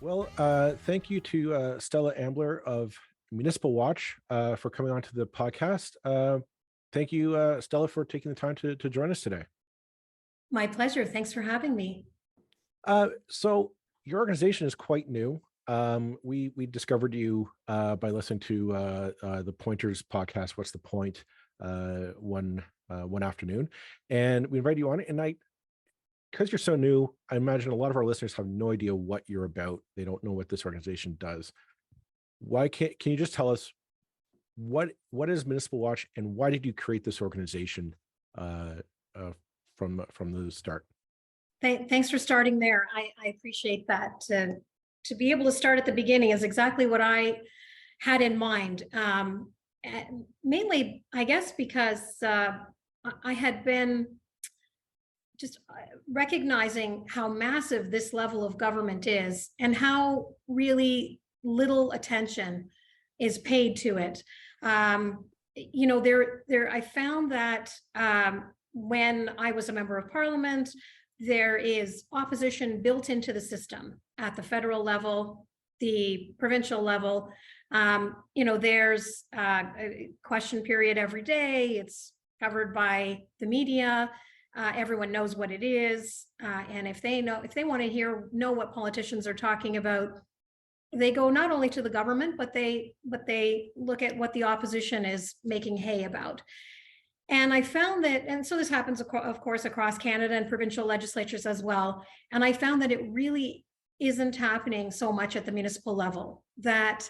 Well, thank you to Stella Ambler of Municipal Watch for coming on to the podcast. Thank you, Stella, for taking the time to join us today. My pleasure. Thanks for having me. So your organization is quite new. We discovered you by listening to the Pointers podcast. What's the point? One afternoon, and we invited you on it. And because you're so new, I imagine a lot of our listeners have no idea what you're about. They don't know what this organization does. Can you just tell us what is Municipal Watch and why did you create this organization from the start? Thanks for starting there. I appreciate that. To be able to start at the beginning is exactly what I had in mind. Mainly, I guess, because I had been just recognizing how massive this level of government is and how really little attention is paid to it. I found that when I was a member of parliament, there is opposition built into the system at the federal level, the provincial level. There's a question period every day. It's covered by the media. Everyone knows what it is, and if they want to know what politicians are talking about, they go not only to the government, but they look at what the opposition is making hay about. And I found that, and so this happens, of course, across Canada and provincial legislatures as well. And I found that it really isn't happening so much at the municipal level. That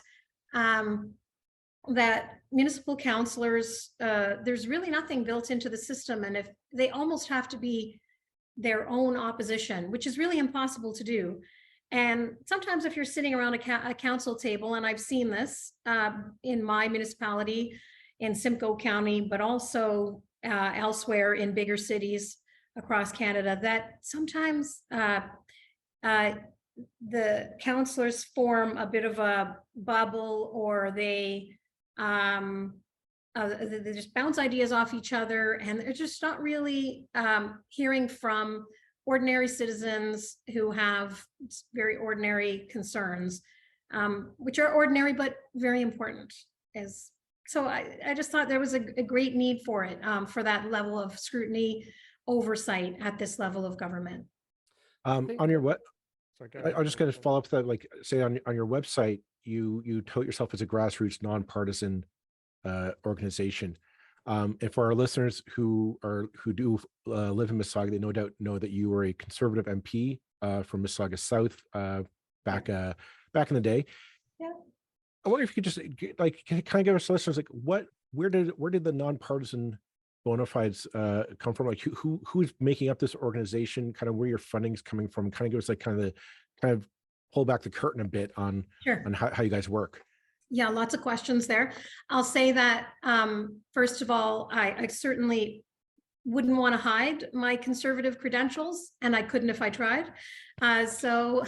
municipal councillors, there's really nothing built into the system, and if they almost have to be their own opposition, which is really impossible to do. And sometimes if you're sitting around a council table, and I've seen this in my municipality in Simcoe County, but also elsewhere in bigger cities across Canada, that sometimes the councillors form a bit of a bubble, or they just bounce ideas off each other, and they're just not really hearing from ordinary citizens who have very ordinary concerns, which are ordinary but very important. So I just thought there was a great need for it, for that level of scrutiny, oversight at this level of government. On your what? I'm just going to follow up that, like, say on your website, you tout yourself as a grassroots, nonpartisan organization. And for our listeners who do live in Mississauga, they no doubt know that you were a Conservative MP from Mississauga South back in the day. Yeah. I wonder if you could just kind of give us listeners where did the nonpartisan bona fides come from? Like who's making up this organization? Kind of where your funding's coming from? Kind of give us kind of pull back the curtain a bit on Sure. on how you guys work. Yeah, lots of questions there. I'll say that, first of all, I certainly wouldn't want to hide my conservative credentials, and I couldn't if I tried. So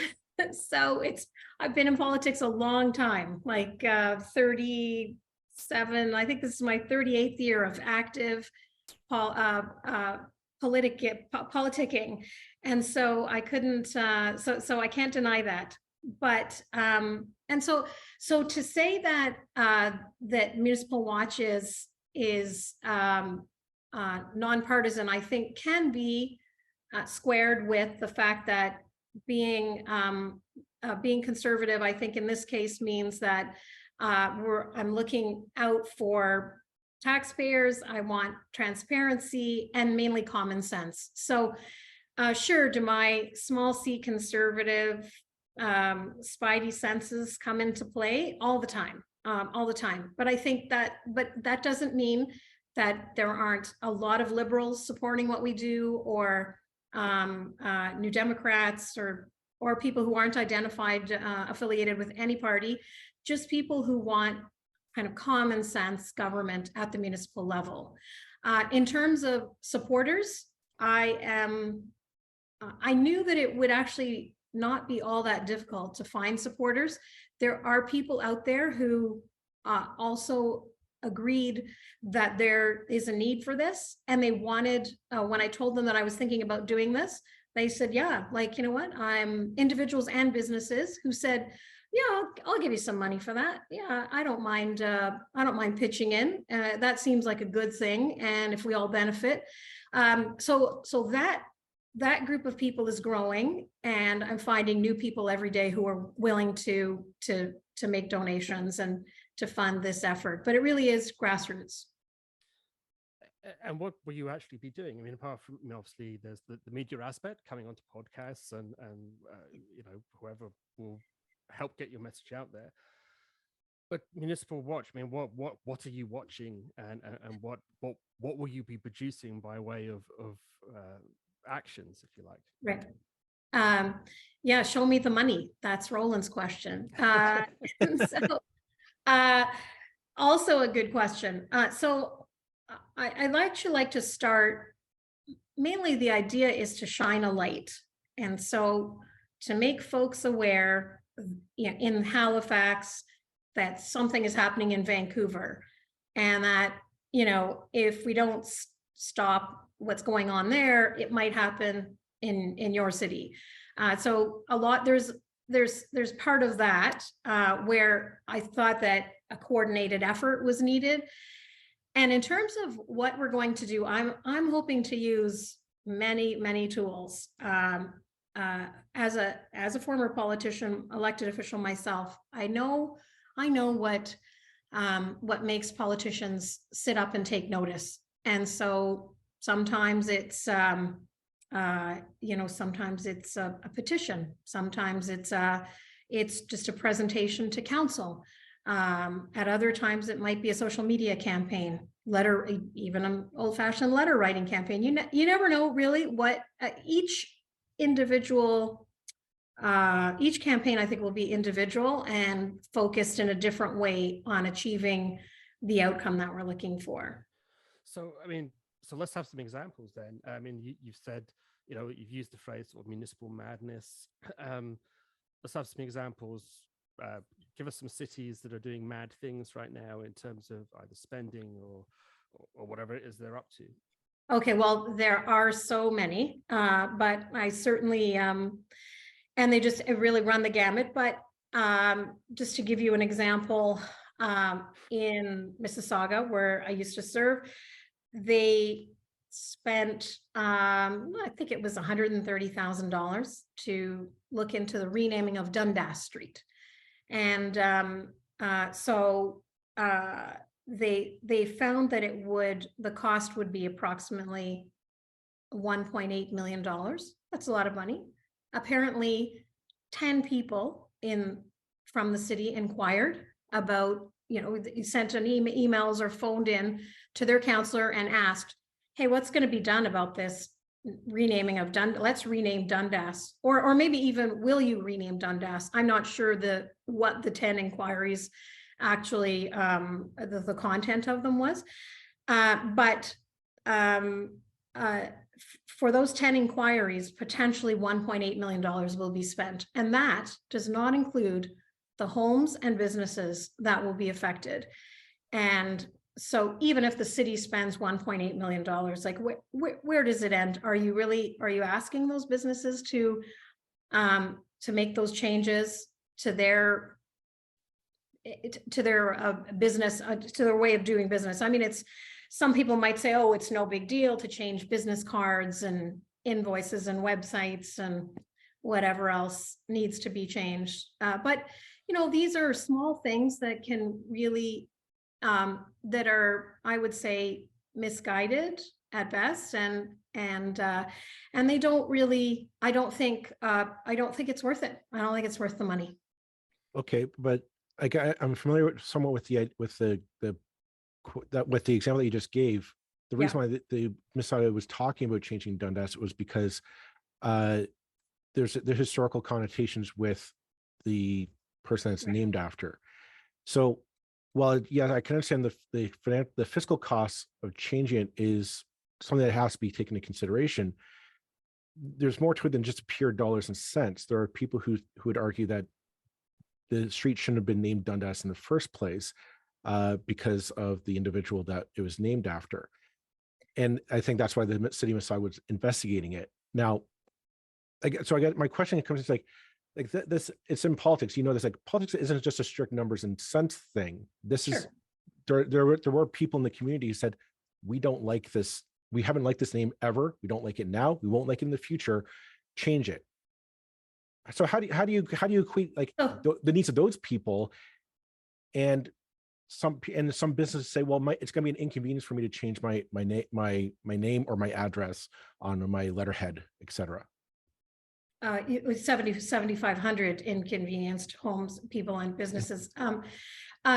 I've been in politics a long time, like 37, I think this is my 38th year of active politicking. And so I couldn't, so I can't deny that. But and so to say that that Municipal Watch is nonpartisan, I think can be squared with the fact that being conservative, I think in this case means that I'm looking out for taxpayers. I want transparency and mainly common sense. So sure, do my small c conservative spidey senses come into play all the time. But I think that doesn't mean that there aren't a lot of liberals supporting what we do, or New Democrats, or people who aren't identified affiliated with any party, just people who want kind of common sense government at the municipal level. In terms of supporters, I knew that it would actually not be all that difficult to find supporters. There are people out there who also agreed that there is a need for this, and they wanted, when I told them that I was thinking about doing this, They said, yeah, like, you know what, I'm individuals and businesses who said, yeah, I'll give you some money for that. Yeah, I don't mind pitching in. That seems like a good thing. And if we all benefit. So that group of people is growing, and I'm finding new people every day who are willing to make donations and to fund this effort. But it really is grassroots. And what will you actually be doing? I mean, apart from, obviously there's the media aspect, coming onto podcasts and whoever will help get your message out there. But Municipal Watch, I mean, what are you watching, and what will you be producing by way of actions, if you like? Right. Yeah, show me the money. That's Roland's question. Also a good question. So I'd actually like to start, mainly the idea is to shine a light. And so to make folks aware, in Halifax, that something is happening in Vancouver, and that, if we don't stop what's going on there, it might happen in your city. So a lot, there's part of that where I thought that a coordinated effort was needed. And in terms of what we're going to do, I'm hoping to use many tools. As a former politician, elected official myself, I know what makes politicians sit up and take notice. And so sometimes it's sometimes it's a petition, sometimes it's just a presentation to council. At other times, it might be a social media campaign, letter, even an old-fashioned letter writing campaign. You never know really what each individual, each campaign, I think, will be individual and focused in a different way on achieving the outcome that we're looking for. So, I mean, let's have some examples then. I mean, you've said, you've used the phrase sort of municipal madness. Let's have some examples. Give us some cities that are doing mad things right now in terms of either spending or whatever it is they're up to. Okay, well, there are so many, but I certainly, and they just really run the gamut. But just to give you an example, in Mississauga, where I used to serve, they spent, I think it was $130,000 to look into the renaming of Dundas Street. And so they found that the cost would be approximately $1.8 million. That's a lot of money. Apparently 10 people from the city inquired about, sent an emails or phoned in to their counselor and asked, hey, what's going to be done about this renaming of let's rename Dundas, or maybe even, will you rename Dundas? I'm not sure what the 10 inquiries actually, the content of them was, but for those 10 inquiries, potentially $1.8 million will be spent, and that does not include the homes and businesses that will be affected. And so even if the city spends $1.8 million, like where does it end? Are you asking those businesses to make those changes to their business, to their way of doing business? I mean, some people might say, oh, it's no big deal to change business cards and invoices and websites and whatever else needs to be changed. But these are small things that can really, that are, I would say, misguided at best, and they don't really, I don't think it's worth it. I don't think it's worth the money. Okay, but I'm familiar somewhat with the example that you just gave. The reason why the Mississauga was talking about changing Dundas was because there's the historical connotations with the person that's named after. So while I can understand the fiscal costs of changing it is something that has to be taken into consideration, there's more to it than just pure dollars and cents. There are people who would argue that the street shouldn't have been named Dundas in the first place because of the individual that it was named after. And I think that's why the city of Mississauga was investigating it. Now, so I get my question comes, it's like this, it's in politics, this, like politics isn't just a strict numbers and cents thing. This is, there were people in the community who said, we don't like this. We haven't liked this name ever. We don't like it now. We won't like it in the future. Change it. So how do you equate like the needs of those people, and some businesses say, well, it's going to be an inconvenience for me to change my name or my address on my letterhead, etc. It was 7,500 inconvenienced homes, people, and businesses.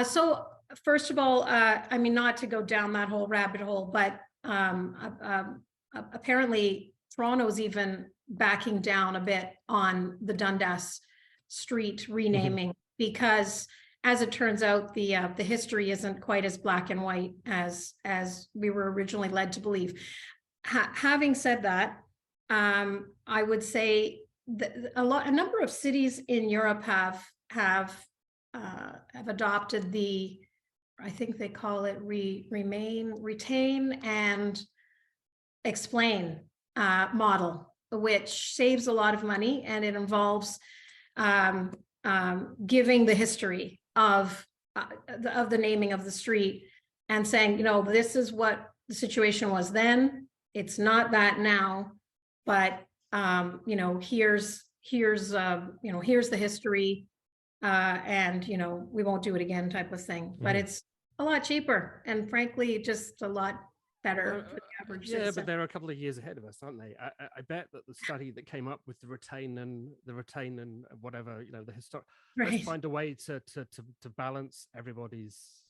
So first of all, I mean, not to go down that whole rabbit hole, but apparently Toronto's even backing down a bit on the Dundas Street renaming, because as it turns out, the history isn't quite as black and white as we were originally led to believe. Having said that, I would say that a number of cities in Europe have adopted the, I think they call it retain and explain model, which saves a lot of money, and it involves giving the history of the naming of the street and saying, this is what the situation was then. It's not that now, but here's the history, and we won't do it again, type of thing. But it's a lot cheaper, and frankly, just a lot better for the average citizen. But they're a couple of years ahead of us, aren't they? I bet that the study that came up with the retain and whatever, the historic, let's find a way to balance everybody's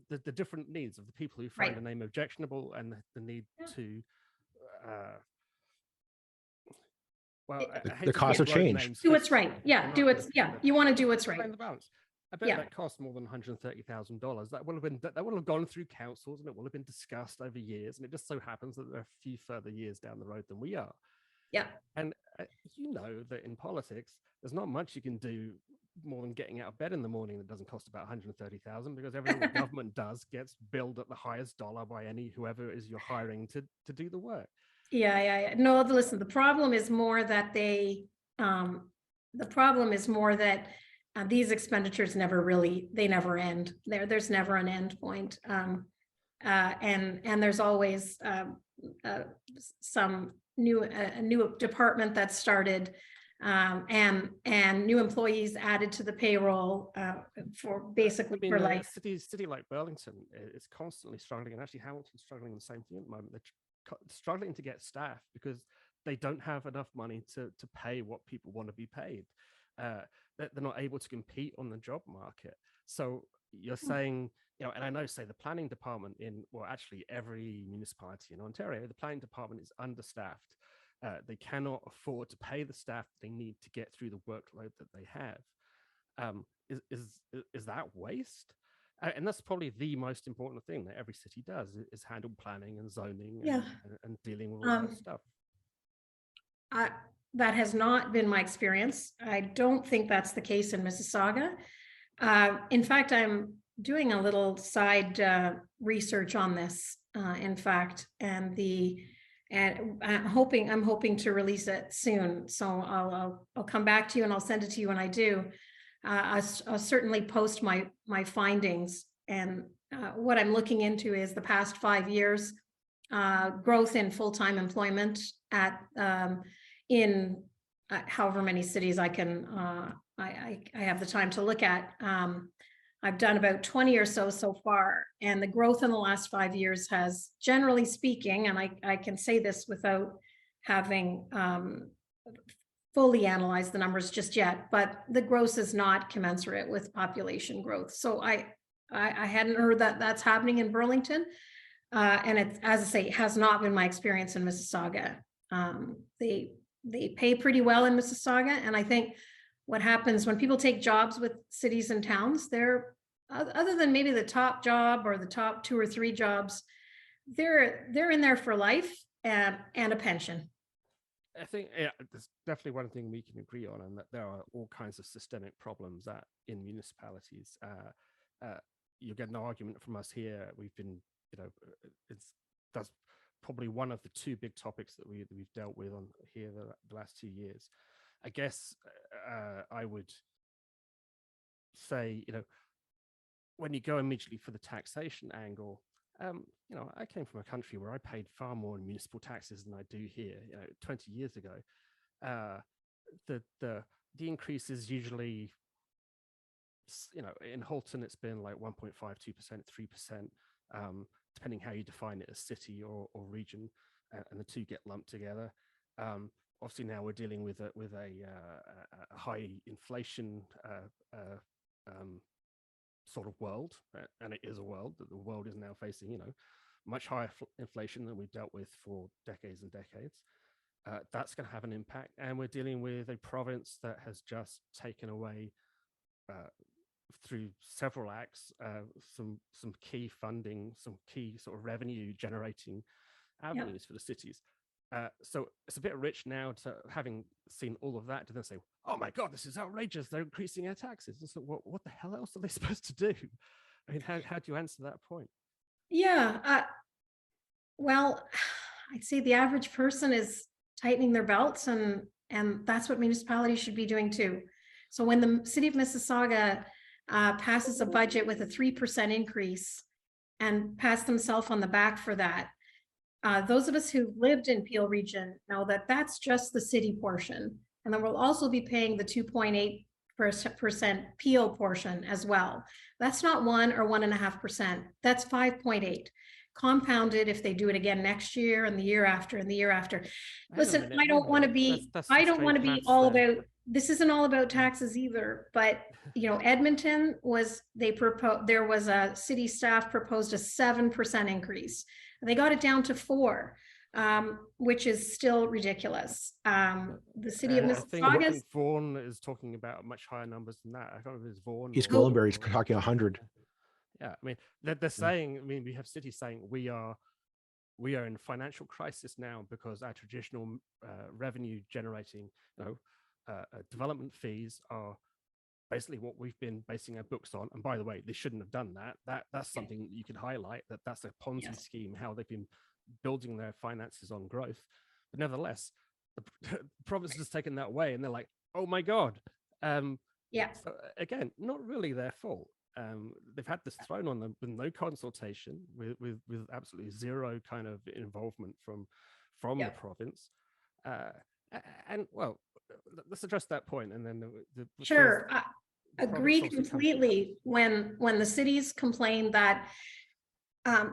the different needs of the people who find the name objectionable, and the need to the cost of change. Do what's right. Yeah, do what's you want to do what's right. Find the balance. I bet that cost more than $130,000. That will have gone through councils, and it will have been discussed over years. And it just so happens that there are a few further years down the road than we are. Yeah. And that in politics, there's not much you can do more than getting out of bed in the morning that doesn't cost about $130,000, because everything the government does gets billed at the highest dollar by whoever it is you're hiring to do the work. Yeah. No, listen, the problem is more that these expenditures never end. There's never an end point. And there's always some new department that started, and new employees added to the payroll for life. City like Burlington is constantly struggling, and actually Hamilton's struggling the same thing at the moment. They're struggling to get staff because they don't have enough money to pay what people want to be paid. They're not able to compete on the job market. So you're saying, and I know, say the planning department actually every municipality in Ontario, the planning department is understaffed. They cannot afford to pay the staff they need to get through the workload that they have. Is that waste? And that's probably the most important thing that every city does, is handle planning and zoning and dealing with all that stuff. That has not been my experience. I don't think that's the case in Mississauga. In fact, I'm doing a little side research on this, in fact, and I'm hoping to release it soon. So I'll come back to you, and I'll send it to you when I do. I'll certainly post my findings, and what I'm looking into is the past 5 years growth in full-time employment in however many cities I can I have the time to look at. I've done about 20 or so far, and the growth in the last 5 years has, generally speaking, and I can say this without having fully analyzed the numbers just yet, but the growth is not commensurate with population growth. So I hadn't heard that that's happening in Burlington, and it, as I say, has not been my experience in Mississauga. They pay pretty well in Mississauga, and I think what happens when people take jobs with cities and towns, they're, other than maybe the top job or the top 2 or 3 jobs, they're in there for life and a pension. I think there's definitely one thing we can agree on, and that there are all kinds of systemic problems in municipalities. You get an argument from us here. We've been, probably one of the two big topics that we've dealt with on here the last 2 years. I guess I would say, when you go immediately for the taxation angle, I came from a country where I paid far more in municipal taxes than I do here. 20 years ago, the increase is usually, in Halton it's been like 1.52%, 3%, depending how you define it as city or region, and the two get lumped together. Obviously now we're dealing with a high inflation sort of world, and it is a world that the world is now facing, much higher inflation than we've dealt with for decades and decades. That's going to have an impact, and we're dealing with a province that has just taken away through several acts some key funding, some key sort of revenue generating avenues for the cities. So it's a bit rich now to, having seen all of that, to then say, oh my God, this is outrageous, they're increasing our taxes. And so what the hell else are they supposed to do? I mean, how do you answer that point? Yeah, well, I'd say the average person is tightening their belts, and that's what municipalities should be doing too. So when the city of Mississauga passes a budget with a 3% increase and pats themselves on the back for that, those of us who've lived in Peel region know that that's just the city portion. And then we'll also be paying the 2.8% Peel portion as well. That's not 1 or 1.5%. That's 5.8. Compounded if they do it again next year and the year after and the year after. Listen, I don't want to be, I don't want to be all about, this isn't all about taxes either, but Edmonton was, there was a city staff proposed a 7% increase. They got it down to 4, which is still ridiculous. The city of Mississauga, I think Vaughan is talking about much higher numbers than that. I don't know if it's Vaughan. East Gwillimbury's talking 100. Yeah, I mean, they're saying, we have cities saying we are in financial crisis now because our traditional revenue generating, development fees are basically what we've been basing our books on. And by the way, they shouldn't have done that. That's something that you could highlight, that's a Ponzi scheme, how they've been building their finances on growth. But nevertheless, the province has taken that away, and they're like, oh my God. So again, not really their fault. They've had this thrown on them with no consultation, with absolutely zero kind of involvement from the province. And well, let's address that point, and then sure. Agree completely. When the cities complain that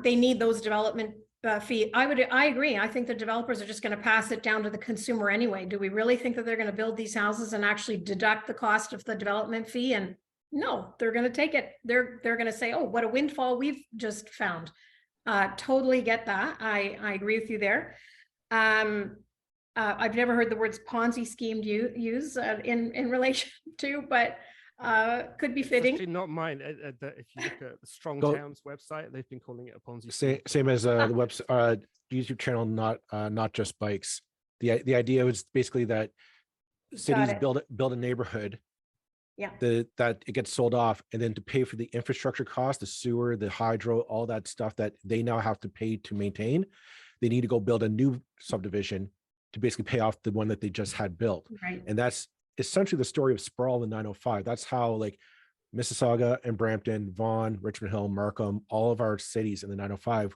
they need those development fee, I agree. I think the developers are just going to pass it down to the consumer anyway. Do we really think that they're going to build these houses and actually deduct the cost of the development fee? And no, they're going to take it. They're going to say, oh, what a windfall we've just found. Totally get that. I agree with you there. I've never heard the words Ponzi scheme used in relation to, but could be fitting. It's actually not mine. If you look at the Strong Towns website, they've been calling it a Ponzi scheme. Same as the website, YouTube channel, not just bikes. The idea was basically that cities build a neighborhood, that it gets sold off, and then to pay for the infrastructure cost, the sewer, the hydro, all that stuff that they now have to pay to maintain, they need to go build a new subdivision to basically pay off the one that they just had built. Right. And that's essentially the story of sprawl in 905. That's how like Mississauga and Brampton, Vaughan, Richmond Hill, Markham, all of our cities in the 905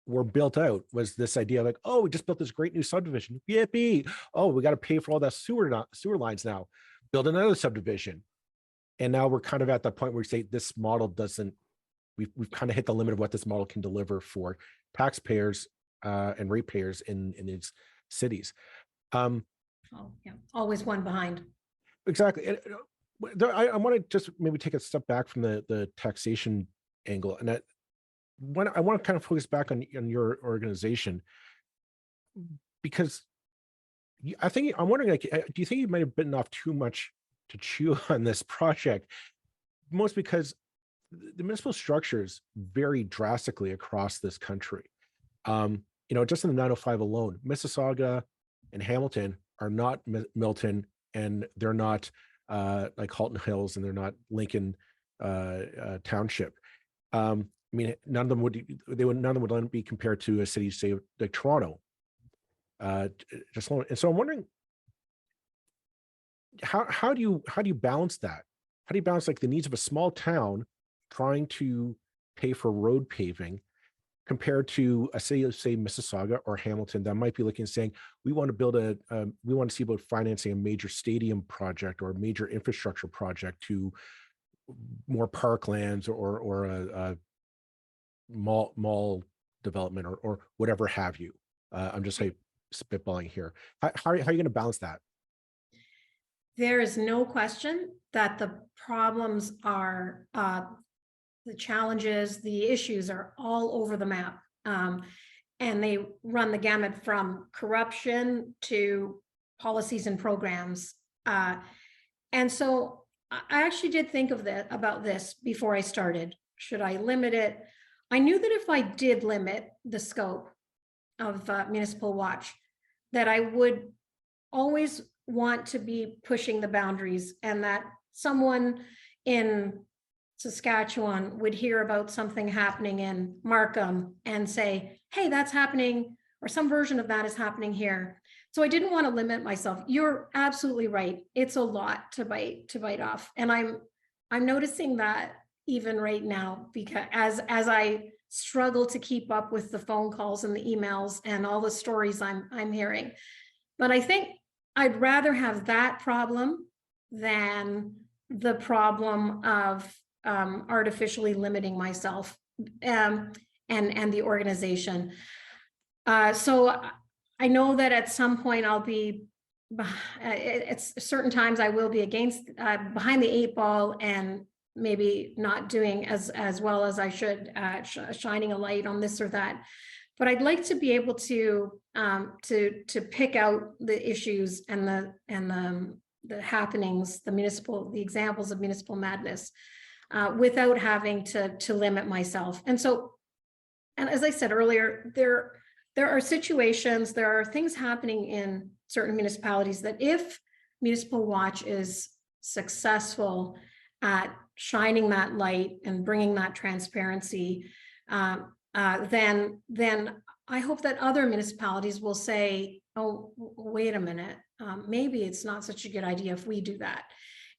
were built out, was this idea of like, oh, we just built this great new subdivision. Yippee. Oh, we got to pay for all that sewer lines now. Build another subdivision. And now we're kind of at that point where we say this model doesn't, we've kind of hit the limit of what this model can deliver for taxpayers and ratepayers in these cities. Always one behind. Exactly. And I want to just maybe take a step back from the taxation angle, and I want to kind of focus back on your organization, because I'm wondering, like, do you think you might have bitten off too much to chew on this project? Most because the municipal structures vary drastically across this country. Just in the 905 alone, Mississauga and Hamilton are not Milton, and they're not like Halton Hills, and they're not Lincoln Township. I mean, none of them would be compared to a city, say, like Toronto. Just and so I'm wondering, how do you balance that? How do you balance like the needs of a small town trying to pay for road paving compared to a city, say Mississauga or Hamilton, that might be looking and saying, we want to build we want to see about financing a major stadium project or a major infrastructure project to more parklands or a mall development or whatever have you. I'm just like spitballing here. How are you going to balance that? There is no question that the problems are, the challenges, the issues are all over the map. And they run the gamut from corruption to policies and programs. And so I actually did think of about this before I started. Should I limit it? I knew that if I did limit the scope of Municipal Watch, that I would always want to be pushing the boundaries, and that someone in Saskatchewan would hear about something happening in Markham and say, hey, that's happening, or some version of that is happening here. So I didn't want to limit myself. You're absolutely right. It's a lot to bite off. And I'm noticing that even right now, because as I struggle to keep up with the phone calls and the emails and all the stories I'm hearing. But I think I'd rather have that problem than the problem of artificially limiting myself and the organization. So I know that at some point I'll be, at certain times I will be against, behind the 8 ball, and maybe not doing as well as I should, shining a light on this or that. But I'd like to be able to pick out the issues and the happenings, the examples of municipal madness, without having to limit myself. And so, and as I said earlier, there are situations, there are things happening in certain municipalities that if Municipal Watch is successful at shining that light and bringing that transparency, then I hope that other municipalities will say, oh, wait a minute, maybe it's not such a good idea if we do that.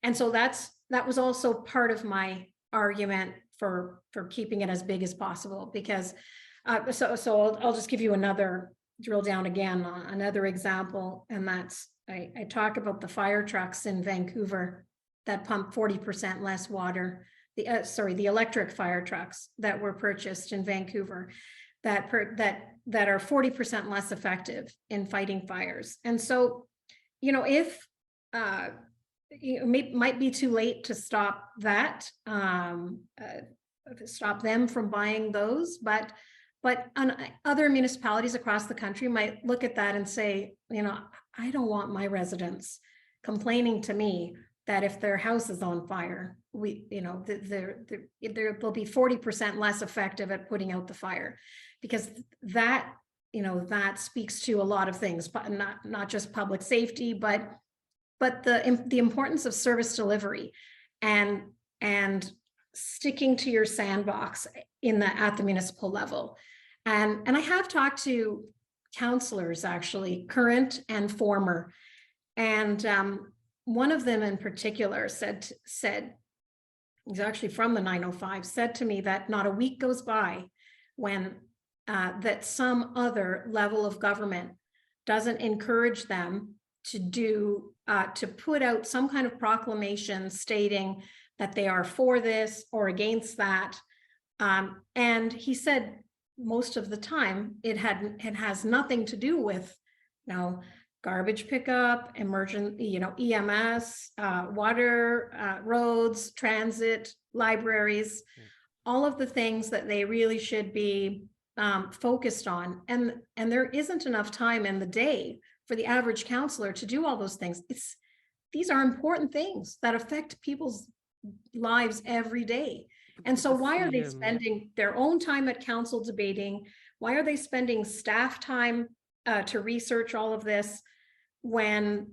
And so that was also part of my argument for keeping it as big as possible, because so I'll just give you another drill down again on another example, and that's I talk about the fire trucks in Vancouver that pump 40% less water. The electric fire trucks that were purchased in Vancouver that are 40% less effective in fighting fires. And so, if it might be too late to stop that, stop them from buying those, but other municipalities across the country might look at that and say, I don't want my residents complaining to me that if their house is on fire, they'll be 40% less effective at putting out the fire, because that speaks to a lot of things, but not just public safety, but the importance of service delivery and sticking to your sandbox at the municipal level. And I have talked to councillors, actually, current and former, and one of them in particular said, he's actually from the 905, said to me that not a week goes by when that some other level of government doesn't encourage them to put out some kind of proclamation stating that they are for this or against that. And he said most of the time it has nothing to do with garbage pickup, emergent, EMS, water, roads, transit, libraries, all of the things that they really should be focused on. And there isn't enough time in the day for the average councillor to do all those things. These are important things that affect people's lives every day. And so why are they spending their own time at council debating? Why are they spending staff time to research all of this when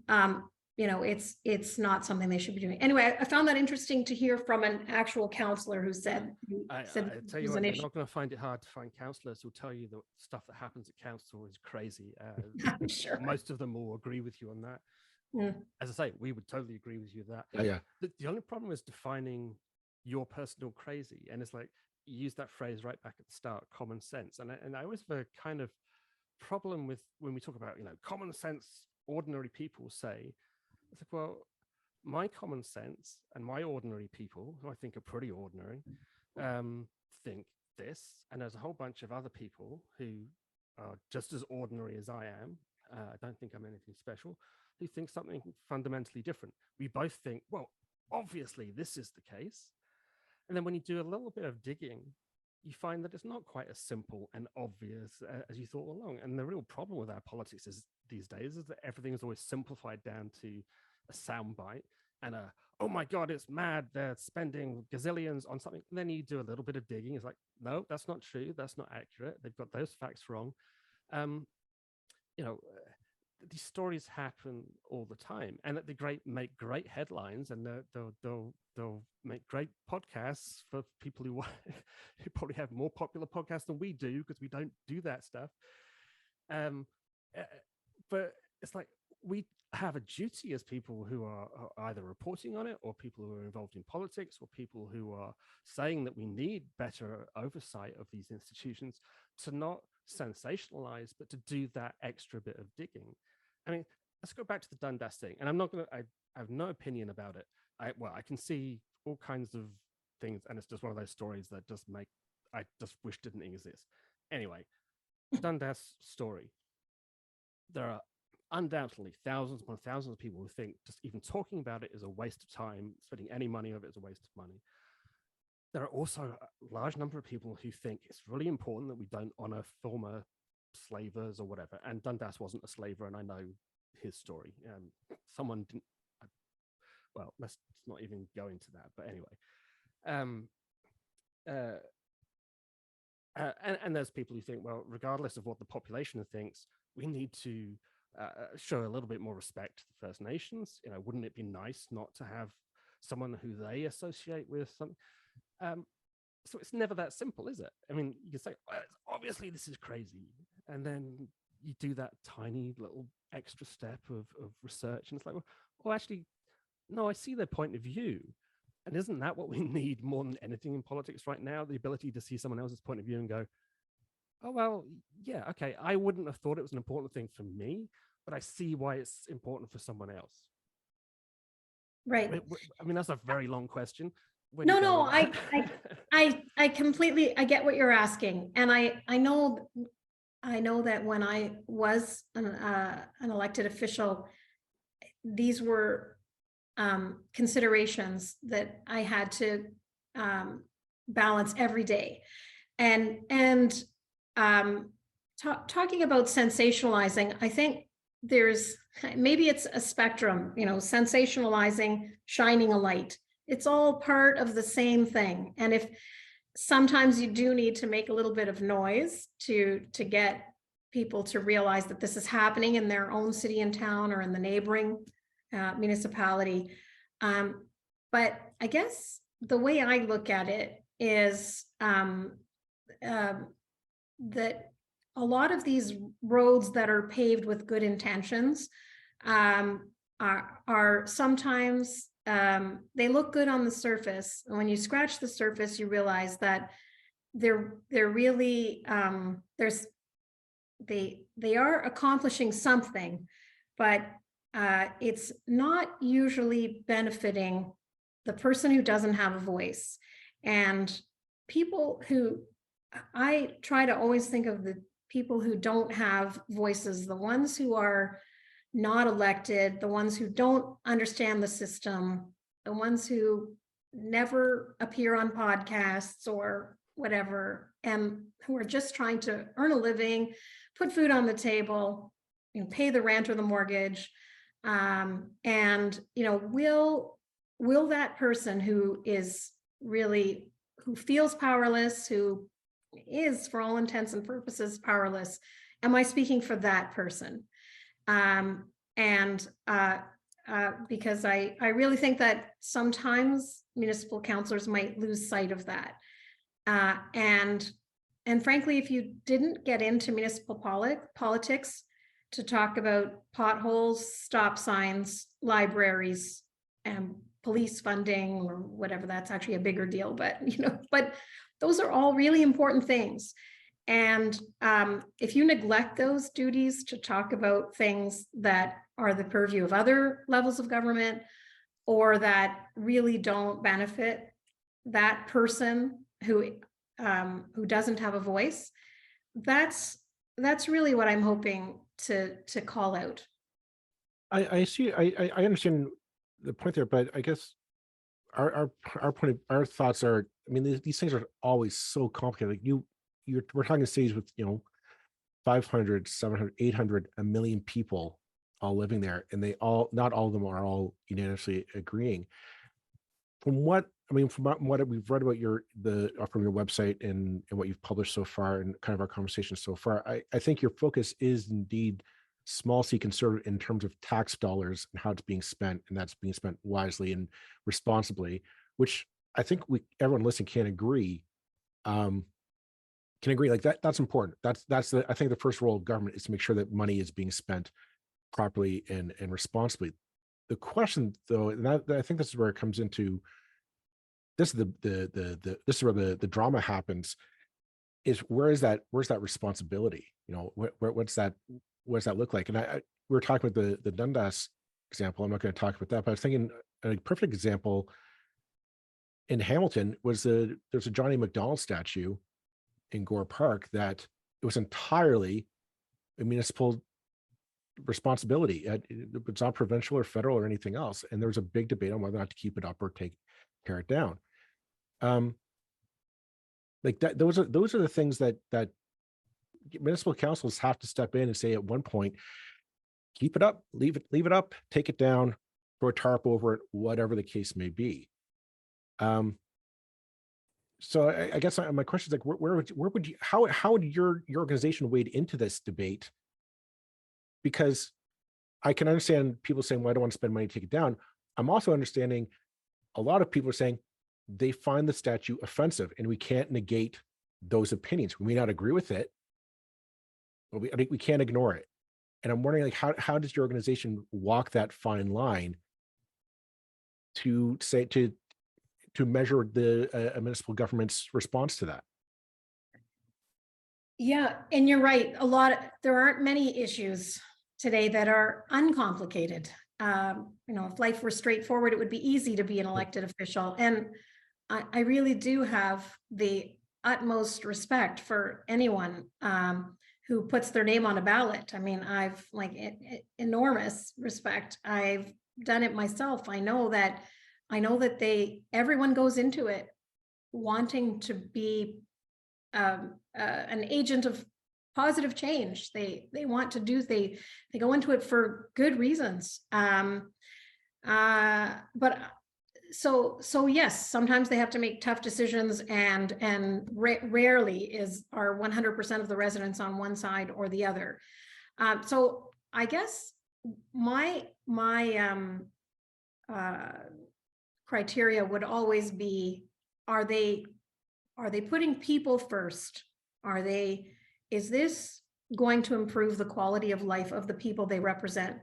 it's not something they should be doing. Anyway, I found that interesting to hear from an actual counselor who said, I tell you what, you're not going to find it hard to find counselors who'll tell you the stuff that happens at council is crazy. I'm sure. Most of them will agree with you on that. As I say, we would totally agree with you with that. Yeah. The only problem is defining your personal crazy. And it's like, you use that phrase right back at the start, common sense. And I always have a kind of problem with when we talk about, common sense, ordinary people say, it's like, well, my common sense and my ordinary people, who I think are pretty ordinary, think this. And there's a whole bunch of other people who are just as ordinary as I am. I don't think I'm anything special, who think something fundamentally different. We both think, well, obviously this is the case. And then when you do a little bit of digging, you find that it's not quite as simple and obvious as you thought along. And the real problem with our politics these days is that everything is always simplified down to a soundbite and oh my God, it's mad, they're spending gazillions on something. And then you do a little bit of digging. It's like, no, that's not true. That's not accurate. They've got those facts wrong. These stories happen all the time, and that they make great headlines, and they'll make great podcasts for people who probably have more popular podcasts than we do, because we don't do that stuff. But it's like, we have a duty as people who are either reporting on it, or people who are involved in politics, or people who are saying that we need better oversight of these institutions, to not sensationalize, but to do that extra bit of digging. I mean, let's go back to the Dundas thing. And I have no opinion about it. I can see all kinds of things, and it's just one of those stories that I just wish didn't exist. Anyway, Dundas story. There are undoubtedly thousands upon thousands of people who think just even talking about it is a waste of time, spending any money of it is a waste of money. There are also a large number of people who think it's really important that we don't honor former slavers or whatever. And Dundas wasn't a slaver, and I know his story. Someone didn't. Well, let's not even go into that. But anyway, and there's people who think, well, regardless of what the population thinks, we need to show a little bit more respect to the First Nations. Wouldn't it be nice not to have someone who they associate with something? So it's never that simple, is it? I mean, you can say, well, obviously this is crazy, and then you do that tiny little extra step of research, and it's like, well, actually, no, I see their point of view. And isn't that what we need more than anything in politics right now? The ability to see someone else's point of view and go, oh, well, yeah, okay, I wouldn't have thought it was an important thing for me, but I see why it's important for someone else. Right. I mean, that's a very long question. No, I completely, I get what you're asking. And I know that when I was an elected official, these were considerations that I had to balance every day. And talking about sensationalizing, I think maybe it's a spectrum, sensationalizing, shining a light. It's all part of the same thing. And if sometimes you do need to make a little bit of noise to get people to realize that this is happening in their own city and town or in the neighboring municipality. But I guess the way I look at it is that a lot of these roads that are paved with good intentions are sometimes they look good on the surface, and when you scratch the surface, you realize that they're really they are accomplishing something, but it's not usually benefiting the person who doesn't have a voice. And people who, I try to always think of the people who don't have voices, the ones who are not elected, the ones who don't understand the system, the ones who never appear on podcasts or whatever, and who are just trying to earn a living, put food on the table, pay the rent or the mortgage. And, will that person who feels powerless, who is for all intents and purposes powerless, am I speaking for that person? And because I really think that sometimes municipal councillors might lose sight of that. And frankly, if you didn't get into municipal politics to talk about potholes, stop signs, libraries, and police funding, or whatever, that's actually a bigger deal, but but those are all really important things. And if you neglect those duties to talk about things that are the purview of other levels of government, or that really don't benefit that person who doesn't have a voice, that's really what I'm hoping to call out. I see. I understand the point there, but I guess our thoughts are, I mean, these things are always so complicated. Like we're talking cities with 500, 700, 800, a million people all living there, and not all of them are all unanimously agreeing. From what we've read about from your website and what you've published so far, and kind of our conversation so far, I think your focus is indeed small c conservative in terms of tax dollars and how it's being spent, and that's being spent wisely and responsibly, which I think everyone listening can agree. Like that's important. That's I think the first role of government is to make sure that money is being spent properly and responsibly. The question, though, and I think this is where it comes into, this is this is where the drama happens, is where's that responsibility? What does that look like? And we were talking about the Dundas example. I'm not going to talk about that, but I was thinking a perfect example in Hamilton was there's a Johnny McDonald statue in Gore Park that it was entirely a municipal responsibility. It's not provincial or federal or anything else. And there was a big debate on whether or not to keep it up or tear it down. Like that, those are the things that municipal councils have to step in and say at one point, keep it up, leave it up, take it down, throw a tarp over it, whatever the case may be. So I guess my question is, like, where would you, how would your organization wade into this debate? Because I can understand people saying, well, I don't want to spend money to take it down. I'm also understanding a lot of people are saying they find the statute offensive, and we can't negate those opinions. We may not agree with it, but I think we can't ignore it. And I'm wondering, like, how does your organization walk that fine line to measure the municipal government's response to that? Yeah, and you're right. There aren't many issues today that are uncomplicated. If life were straightforward, it would be easy to be an elected official. And I really do have the utmost respect for anyone who puts their name on a ballot. I mean, I've enormous respect. I've done it myself. I know that everyone goes into it wanting to be an agent of positive change. They want to they go into it for good reasons. But so yes, sometimes they have to make tough decisions, and rarely are 100% of the residents on one side or the other. So I guess my criteria would always be, are they putting people first? Is this going to improve the quality of life of the people they represent?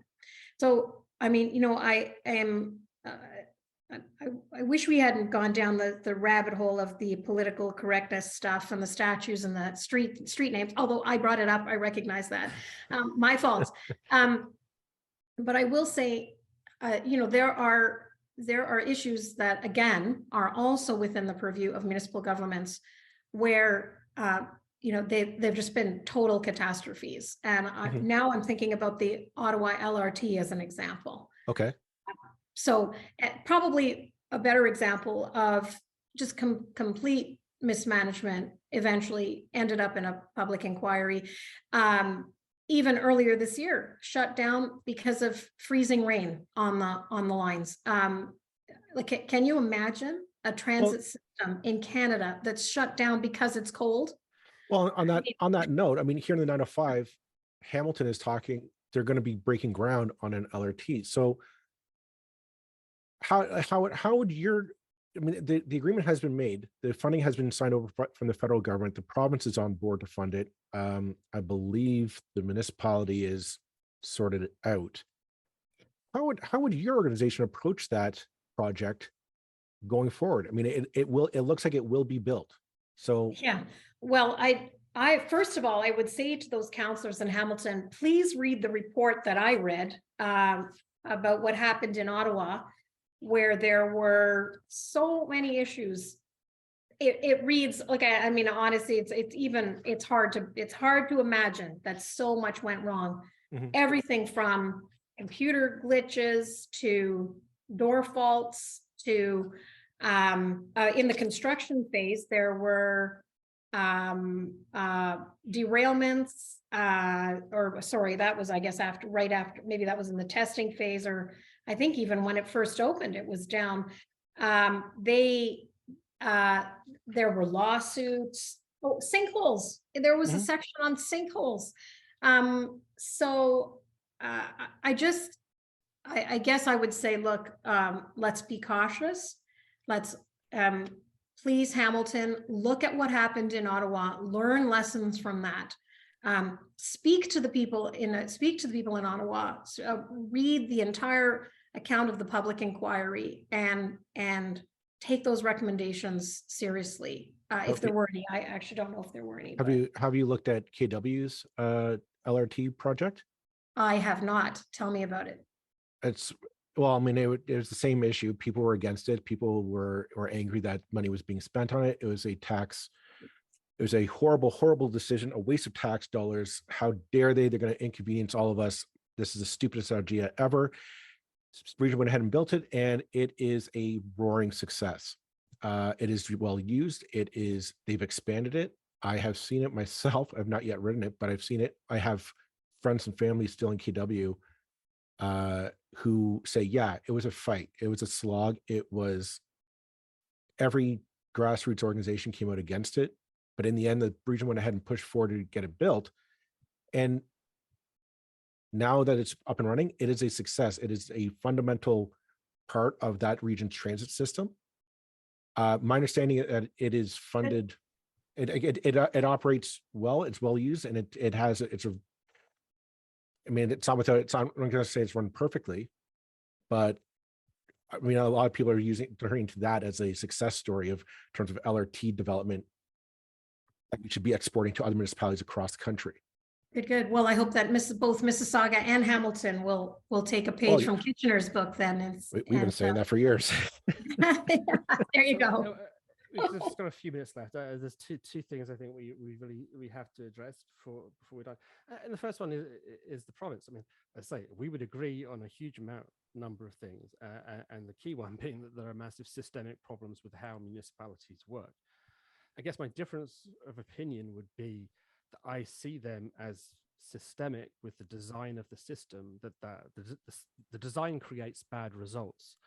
So, I mean, I wish we hadn't gone down the rabbit hole of the political correctness stuff and the statues and the street names, although I brought it up, I recognize that. My fault. But I will say, there are issues that, again, are also within the purview of municipal governments where, they've just been total catastrophes. And now I'm thinking about the Ottawa LRT as an example. Okay. So probably a better example of just complete mismanagement eventually ended up in a public inquiry. Even earlier this year, shut down because of freezing rain on the lines. Can you imagine a transit system in Canada that's shut down because it's cold? Well, on that note, I mean, here in the 905, Hamilton is talking, they're going to be breaking ground on an LRT. So how would your, I mean, the agreement has been made, the funding has been signed over from the federal government, the province is on board to fund it. I believe the municipality is sorted out. How would your organization approach that project going forward? I mean, it looks like it will be built. So Yeah, well, first of all, I would say to those counselors in Hamilton, please read the report that I read about what happened in Ottawa, where there were so many issues. It reads like, I mean, honestly, it's hard to imagine that so much went wrong. Everything from computer glitches to door faults to in the construction phase, there were derailments, or sorry, that was, I guess, right after, maybe that was in the testing phase, or I think even when it first opened, it was down. There were lawsuits. Oh, sinkholes. There was a section on sinkholes. So I guess I would say, look, let's be cautious. Let's please, Hamilton, look at what happened in Ottawa, learn lessons from that. Speak to the people in Ottawa, read the entire account of the public inquiry and take those recommendations seriously. If there were any, I actually don't know if there were any. Have you looked at KW's LRT project? I have not. Tell me about it. Well, I mean, it was the same issue. People were against it. People were angry that money was being spent on it. It was a tax. It was a horrible, horrible decision, a waste of tax dollars. How dare they? They're going to inconvenience all of us. This is the stupidest idea ever. Region went ahead and built it, and it is a roaring success. It is well used. They've expanded it. I have seen it myself. I've not yet ridden it, but I've seen it. I have friends and family still in KW who say, yeah, it was a fight. It was a slog. It was, every grassroots organization came out against it. But in the end, the region went ahead and pushed forward to get it built. And now that it's up and running, it is a success. It is a fundamental part of that region's transit system. My understanding is that it is funded, it operates well, it's well used, and I mean, I'm not going to say it's run perfectly, but I mean, a lot of people are turning to that as a success story in terms of LRT development that we should be exporting to other municipalities across the country. Good. Well, I hope that both Mississauga and Hamilton will take a page from Kitchener's book then. We've been saying that for years. Yeah, there you go. We've just got a few minutes left. There's two things I think we have to address before we're done. And the first one is the province. I mean, I say we would agree on a huge number of things, and the key one being that there are massive systemic problems with how municipalities work. I guess my difference of opinion would be that I see them as systemic with the design of the system, that the design creates bad results.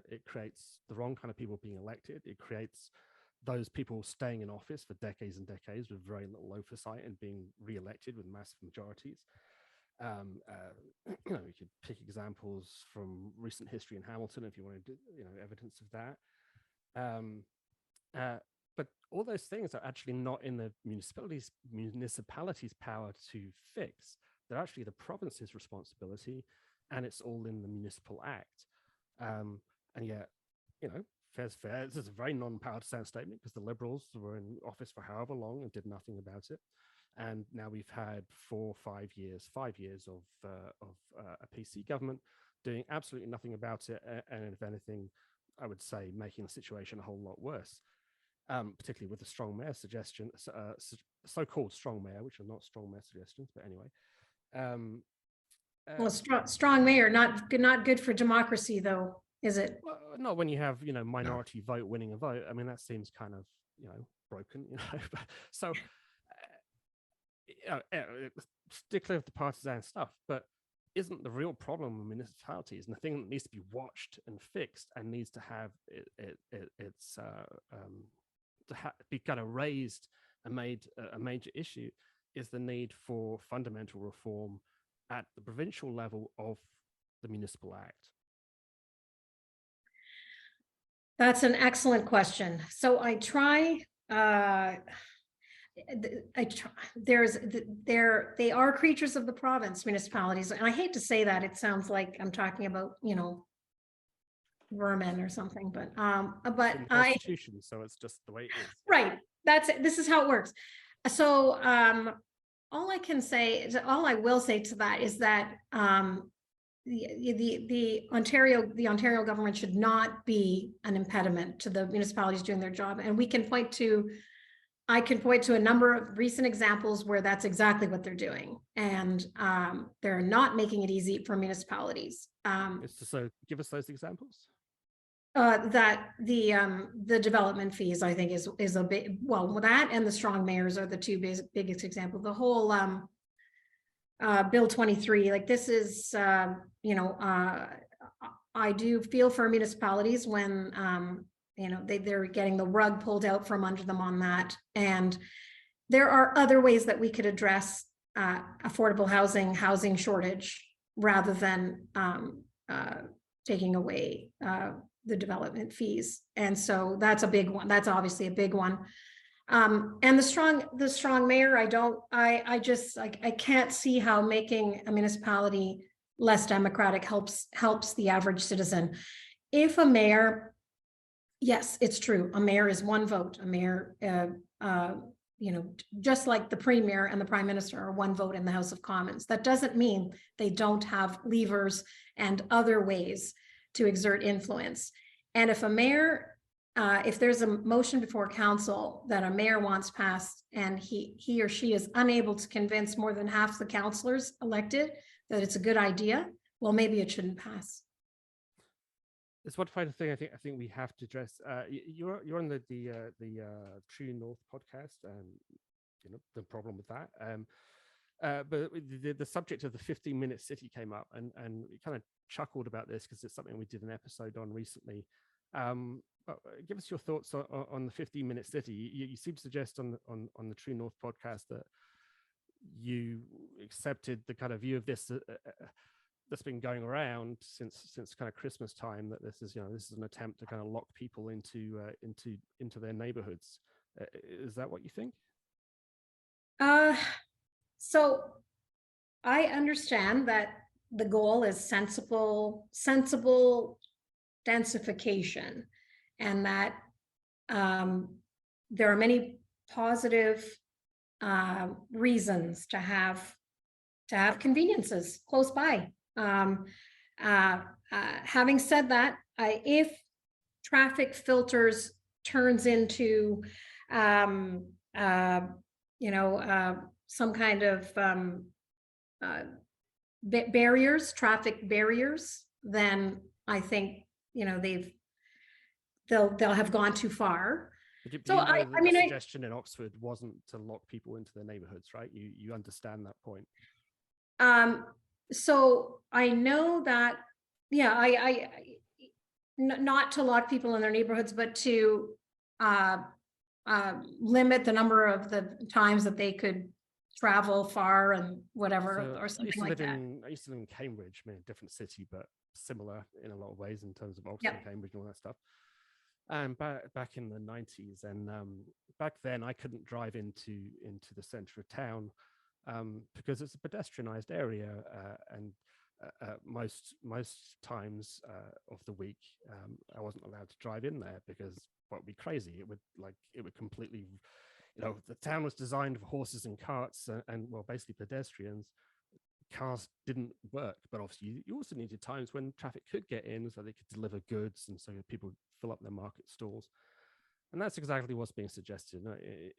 It creates the wrong kind of people being elected. It creates those people staying in office for decades and decades with very little oversight and being re-elected with massive majorities. You know, we could pick examples from recent history in Hamilton if you want to do, evidence of that. But all those things are actually not in the municipality's power to fix. They're actually the province's responsibility, and it's all in the Municipal Act. And yet, fair's fair. This is a very non-partisan statement because the Liberals were in office for however long and did nothing about it. And now we've had 5 years of a PC government doing absolutely nothing about it. And if anything, I would say making the situation a whole lot worse. Particularly with the strong mayor suggestion, so-called strong mayor, which are not strong mayor suggestions, but anyway. Well, strong mayor, not good for democracy, though, is it? Well, not when you have minority vote winning a vote. I mean, that seems kind of broken. So stick clear of the partisan stuff, but isn't the real problem with municipalities and the thing that needs to be watched and fixed and needs to have its be kind of raised and made a major issue is the need for fundamental reform at the provincial level of the Municipal Act. That's an excellent question. So I try, they are creatures of the province, municipalities. And I hate to say that, it sounds like I'm talking about, vermin or something, but It's in the I, Constitution, so it's just the way it is. right, that's it. This is how it works. So all I will say to that is that the Ontario government should not be an impediment to the municipalities doing their job. And I can point to a number of recent examples where that's exactly what they're doing. And they're not making it easy for municipalities. So give us those examples. That the development fees, I think, is a bit, well, that and the strong mayors are the two biggest examples. The whole Bill 23, like this is, I do feel for municipalities when they're getting the rug pulled out from under them on that. And there are other ways that we could address affordable housing shortage rather than taking away the development fees. And so that's a big one. That's obviously a big one. And the strong mayor, I can't see how making a municipality less democratic helps the average citizen. If a mayor, yes, it's true, a mayor is one vote. A mayor, just like the premier and the prime minister are one vote in the House of Commons. That doesn't mean they don't have levers and other ways to exert influence. And if a mayor, if there's a motion before council that a mayor wants passed and he or she is unable to convince more than half the councillors elected that it's a good idea, well, maybe it shouldn't pass. There's one final thing I think we have to address. You're on the True North podcast, and the problem with that. But the subject of the 15-minute city came up, and we kind of chuckled about this because it's something we did an episode on recently. Give us your thoughts on the 15-minute city. You seem to suggest on the True North podcast that you accepted the kind of view of this that's been going around since kind of Christmas time, that this is an attempt to kind of lock people into their neighborhoods. Is that what you think? So I understand that the goal is sensible densification, and that there are many positive reasons to have conveniences close by. Having said that, if traffic filters turns into some kind of traffic barriers, then I think they'll have gone too far. So the suggestion in Oxford wasn't to lock people into their neighborhoods, right? You understand that point. So I know that, I not to lock people in their neighborhoods, but to limit the number of the times that they could travel far and whatever, or something like that. I used to live in Cambridge, a different city, but similar in a lot of ways in terms of Oxford, Cambridge, and all that stuff. And back in the 90s, and back then I couldn't drive into the center of town because it's a pedestrianized area, and most times of the week I wasn't allowed to drive in there because what would be crazy. It would completely, the town was designed for horses and carts and well, basically pedestrians. Cars didn't work, but obviously you also needed times when traffic could get in so they could deliver goods and so people would fill up their market stalls. And that's exactly what's being suggested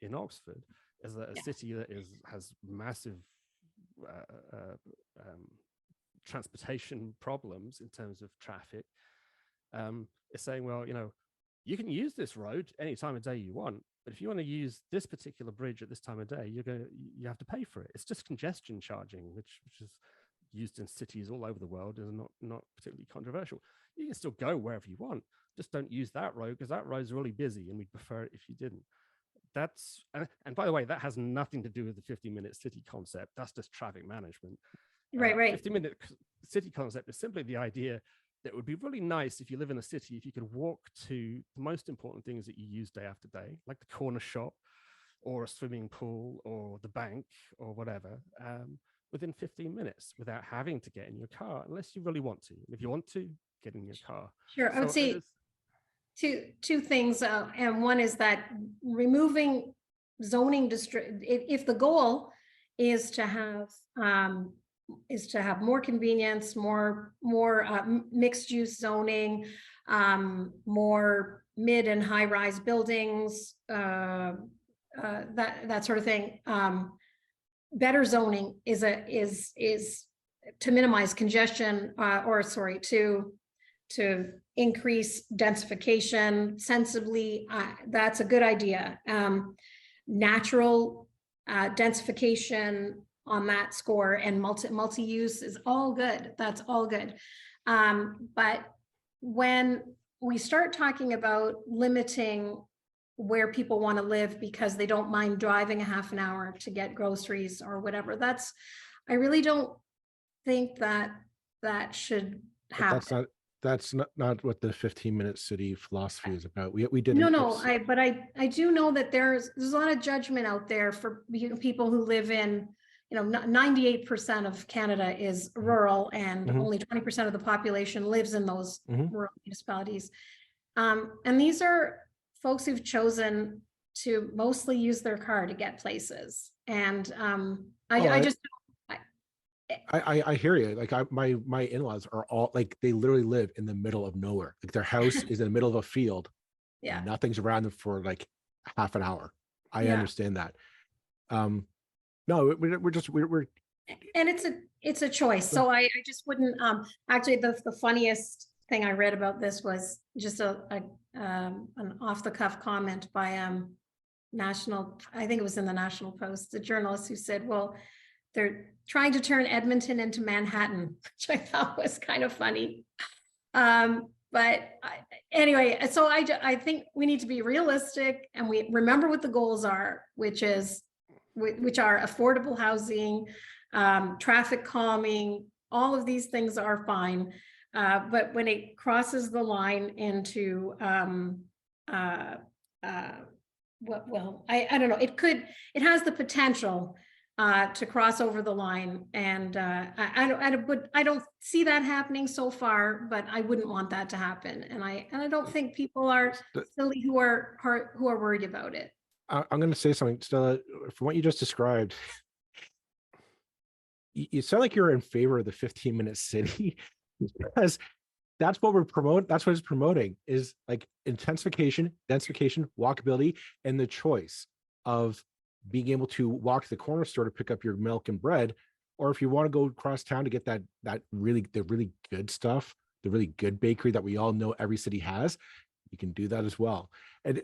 in Oxford, as a city that has massive transportation problems in terms of traffic. It's saying, well, you can use this road any time of day you want, but if you want to use this particular bridge at this time of day, you have to pay for it. It's just congestion charging, which is used in cities all over the world and not particularly controversial. You can still go wherever you want, just don't use that road because that road's really busy and we'd prefer it if you didn't. That's and by the way, that has nothing to do with the 15-minute city concept. That's just traffic management. Right. 15-minute city concept is simply the idea that would be really nice if you live in a city, if you could walk to the most important things that you use day after day, like the corner shop or a swimming pool or the bank or whatever, within 15 minutes without having to get in your car, unless you really want to. If you want to, get in your car. Sure, I would say two things, and one is that removing zoning district, if the goal is to have more convenience, more mixed use zoning, more mid and high rise buildings, that sort of thing. Better zoning is to minimize congestion, to increase densification sensibly. That's a good idea. Natural densification on that score and multi-use is all good. That's all good. But when we start talking about limiting where people want to live because they don't mind driving a half an hour to get groceries or whatever, I really don't think that should happen. That's not what the 15-minute city philosophy is about. We did but I do know that there's a lot of judgment out there for people who live in, 98% of Canada is rural, and only 20% of the population lives in those rural municipalities. And these are folks who've chosen to mostly use their car to get places. And I hear you. Like my in-laws are all like, they literally live in the middle of nowhere. Like their house is in the middle of a field. Yeah. Nothing's around them for like half an hour. I understand that. No, we're and it's a choice. So I just wouldn't, actually the funniest thing I read about this was just an off the cuff comment by I think it was in the National Post, the journalist who said, well, they're trying to turn Edmonton into Manhattan, which I thought was kind of funny. Anyway, so I think we need to be realistic, and we remember what the goals are, which are affordable housing, traffic calming. All of these things are fine. But when it crosses the line into I don't know, it has the potential to cross over the line, and I don't see that happening so far, but I wouldn't want that to happen, and I don't think people are silly who are worried about it. I'm going to say something, Stella. From what you just described, you sound like you're in favor of the 15-minute city, because that's what we're promoting. That's what it's promoting, is like intensification, densification, walkability, and the choice of being able to walk to the corner store to pick up your milk and bread, or if you want to go across town to get the really good stuff, the really good bakery that we all know every city has, you can do that as well. And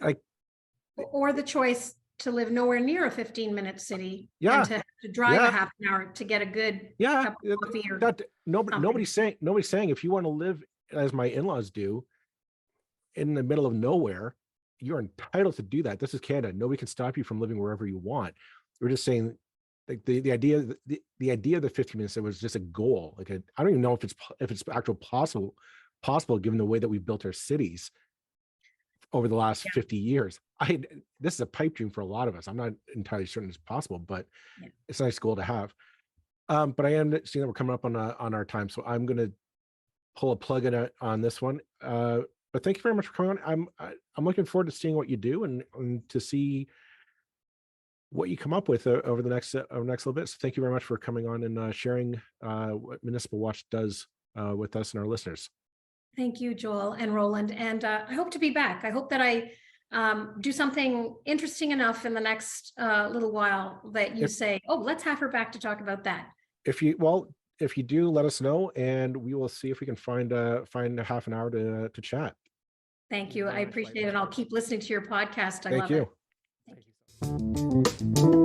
or the choice to live nowhere near a 15-minute city, and to drive a half an hour to get a good cup of coffee or nobody's saying if you want to live as my in-laws do in the middle of nowhere, you're entitled to do that. This is Canada. Nobody can stop you from living wherever you want. We're just saying, like, the idea of the 15 minutes, it was just a goal. Like, I don't even know if it's actual possible given the way that we've built our cities over the last 50 years. This is a pipe dream for a lot of us. I'm not entirely certain it's possible, but it's a nice goal to have. But I am seeing that we're coming up on our time, so I'm going to pull a plug in on this one. But thank you very much for coming on. I'm looking forward to seeing what you do and to see what you come up with over the next little bit. So thank you very much for coming on and sharing what Municipal Watch does with us and our listeners. Thank you, Joel and Roland. And I hope to be back. I hope that I do something interesting enough in the next little while that you say, oh, let's have her back to talk about that. If you do, let us know, and we will see if we can find a half an hour to chat. Thank you. I appreciate it. I'll keep listening to your podcast. I love it. Thank you.